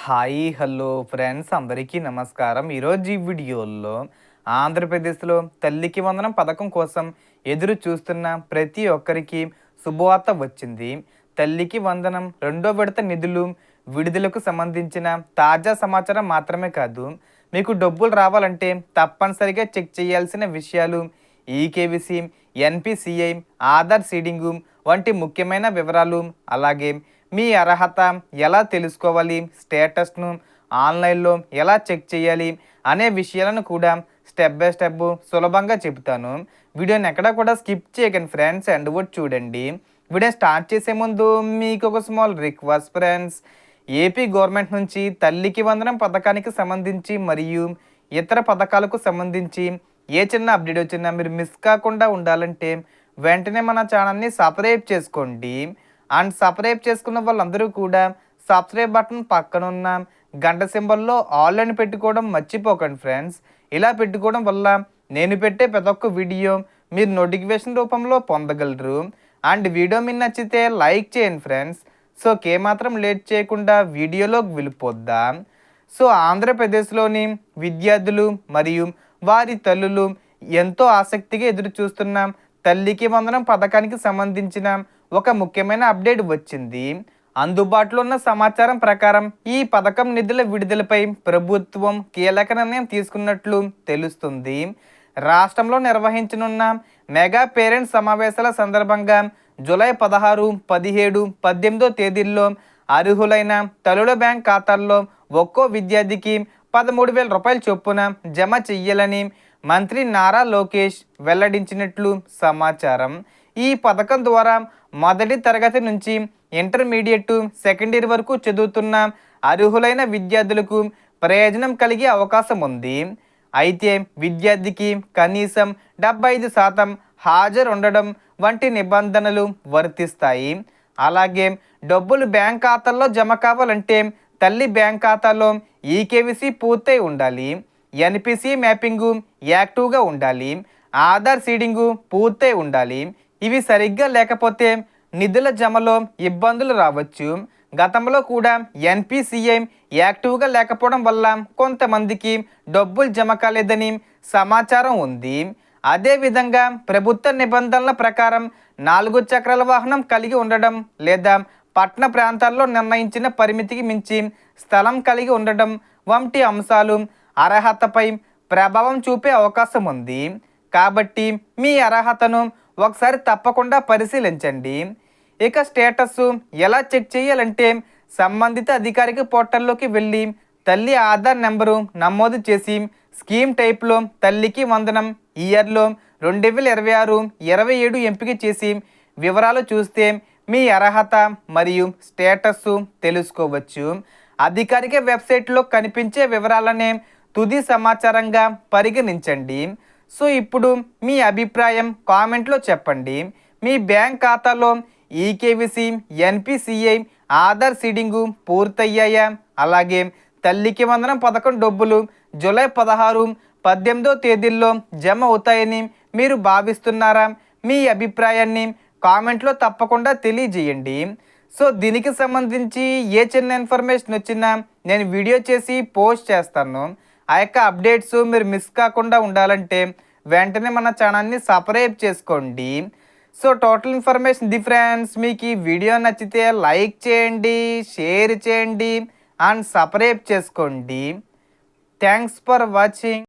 Hi hello friends అందరికీ నమస్కారం. ఈరోజు ఈ వీడియోలో ఆంధ్రప్రదేశ్లో తల్లికి వందనం పథకం కోసం ఎదురు చూస్తున్న ప్రతి ఒక్కరికి శుభవార్త వచ్చింది. తల్లికి వందనం రెండో విడత నిధులు విడుదలకు సంబంధించిన తాజా సమాచారం మాత్రమే కాదు, మీకు డబ్బులు రావాలంటే తప్పనిసరిగా చెక్ చేయాల్సిన విషయాలు, ఈకేవీసీ, ఎన్పిసిఐ, ఆధార్ సీడింగు వంటి ముఖ్యమైన వివరాలు, అలాగే మీ అర్హత ఎలా తెలుసుకోవాలి, స్టేటస్ను ఆన్లైన్లో ఎలా చెక్ చేయాలి అనే విషయాలను కూడా స్టెప్ బై స్టెప్ సులభంగా చెబుతాను. వీడియోని ఎక్కడా కూడా స్కిప్ చేయకండి ఫ్రెండ్స్, అండ్ కూడా చూడండి. వీడియో స్టార్ట్ చేసే ముందు మీకు ఒక small request friends. AP government నుంచి తల్లికి వందనం పథకానికి సంబంధించి మరియు ఇతర పథకాలకు సంబంధించి ఏ చిన్న అప్డేట్ వచ్చినా మీరు మిస్ కాకుండా ఉండాలంటే వెంటనే మన ఛానల్ని సబ్స్క్రైబ్ చేసుకోండి. అండ్ సబ్స్క్రైబ్ చేసుకున్న వాళ్ళందరూ కూడా సబ్స్క్రైబ్ బటన్ పక్కన ఉన్న గంట సింబల్లో ఆల్ అని పెట్టుకోవడం మర్చిపోకండి ఫ్రెండ్స్. ఇలా పెట్టుకోవడం వల్ల నేను పెట్టే ప్రతి ఒక్క వీడియో మీరు నోటిఫికేషన్ రూపంలో పొందగలరు. అండ్ వీడియో మీకు నచ్చితే లైక్ చేయండి ఫ్రెండ్స్. సో మాత్రం లేట్ చేయకుండా వీడియోలోకి వెళ్ళిపోద్దాం. సో ఆంధ్రప్రదేశ్లోని విద్యార్థులు మరియు వారి తల్లులు ఎంతో ఆసక్తిగా ఎదురు చూస్తున్న తల్లికి వందనం పథకానికి సంబంధించిన ఒక ముఖ్యమైన అప్డేట్ వచ్చింది. అందుబాటులో ఉన్న సమాచారం ప్రకారం ఈ పథకం నిధుల విడుదలపై ప్రభుత్వం కీలక నిర్ణయం తీసుకున్నట్లు తెలుస్తుంది. రాష్ట్రంలో నిర్వహించనున్న మెగా పేరెంట్స్ సమావేశాల సందర్భంగా జూలై 16, 17, 18 తేదీల్లో అర్హులైన తల్లుల బ్యాంక్ ఖాతాల్లో ఒక్కో విద్యార్థికి 13,000 రూపాయల చొప్పున జమ చెయ్యాలని మంత్రి నారా లోకేష్ వెల్లడించినట్లు సమాచారం. ఈ పథకం ద్వారా మొదటి తరగతి నుంచి ఇంటర్మీడియట్, సెకండ్ ఇయర్ వరకు చదువుతున్న అర్హులైన విద్యార్థులకు ప్రయోజనం కలిగే అవకాశం ఉంది. అయితే విద్యార్థికి కనీసం 75% హాజరు ఉండడం వంటి నిబంధనలు వర్తిస్తాయి. అలాగే డబ్బులు బ్యాంక్ ఖాతాల్లో జమ కావాలంటే తల్లి బ్యాంక్ ఖాతాలో ఈకేవీసీ పూర్తయి ఉండాలి, ఎన్పిసి మ్యాపింగు యాక్టివ్గా ఉండాలి, ఆధార్ సీడింగు పూర్తయి ఉండాలి. ఇవి సరిగ్గా లేకపోతే నిధుల జమలో ఇబ్బందులు రావచ్చు. గతంలో కూడా ఎన్పిసిఐ యాక్టివ్గా లేకపోవడం వల్ల కొంతమందికి డబ్బులు జమ కాలేదని సమాచారం ఉంది. అదేవిధంగా ప్రభుత్వ నిబంధనల ప్రకారం 4 చక్రాల వాహనం కలిగి ఉండడం లేదా పట్టణ ప్రాంతాల్లో నిర్ణయించిన పరిమితికి మించి స్థలం కలిగి ఉండడం వంటి అంశాలు అర్హతపై ప్రభావం చూపే అవకాశం ఉంది. కాబట్టి మీ అర్హతను ఒకసారి తప్పకుండా పరిశీలించండి. ఇక స్టేటస్ ఎలా చెక్ చేయాలంటే సంబంధిత అధికారిక పోర్టల్లోకి వెళ్ళి తల్లి ఆధార్ నెంబరు నమోదు చేసి స్కీమ్ టైప్లో తల్లికి వందనం ఇయర్లో 2026, 27 ఎంపిక చేసి వివరాలు చూస్తే మీ అర్హత మరియు స్టేటస్ తెలుసుకోవచ్చు. అధికారిక వెబ్సైట్లో కనిపించే వివరాలనే తుది సమాచారంగా పరిగణించండి. సో ఇప్పుడు మీ అభిప్రాయం కామెంట్లో చెప్పండి. మీ బ్యాంక్ ఖాతాలో ఈకేవీసీ, ఎన్పిసిఐ, ఆధార్ సీడింగు పూర్తయ్యాయా? అలాగే తల్లికి వందనం పథకం డబ్బులు జూలై 16, 18 తేదీల్లో జమ అవుతాయని మీరు భావిస్తున్నారా? మీ అభిప్రాయాన్ని కామెంట్లో తప్పకుండా తెలియజేయండి. సో దీనికి సంబంధించి ఏ చిన్న ఇన్ఫర్మేషన్ వచ్చినా నేను వీడియో చేసి పోస్ట్ చేస్తాను. ఆ యొక్క అప్డేట్స్ మీరు మిస్ కాకుండా ఉండాలంటే వెంటనే మన ఛానల్ని సబ్స్క్రైబ్ చేసుకోండి. So total information the friends. మీకు ఈ వీడియో నచ్చితే లైక్ చేయండి, షేర్ చేయండి అండ్ సబ్స్క్రైబ్ చేసుకోండి. Thanks for watching.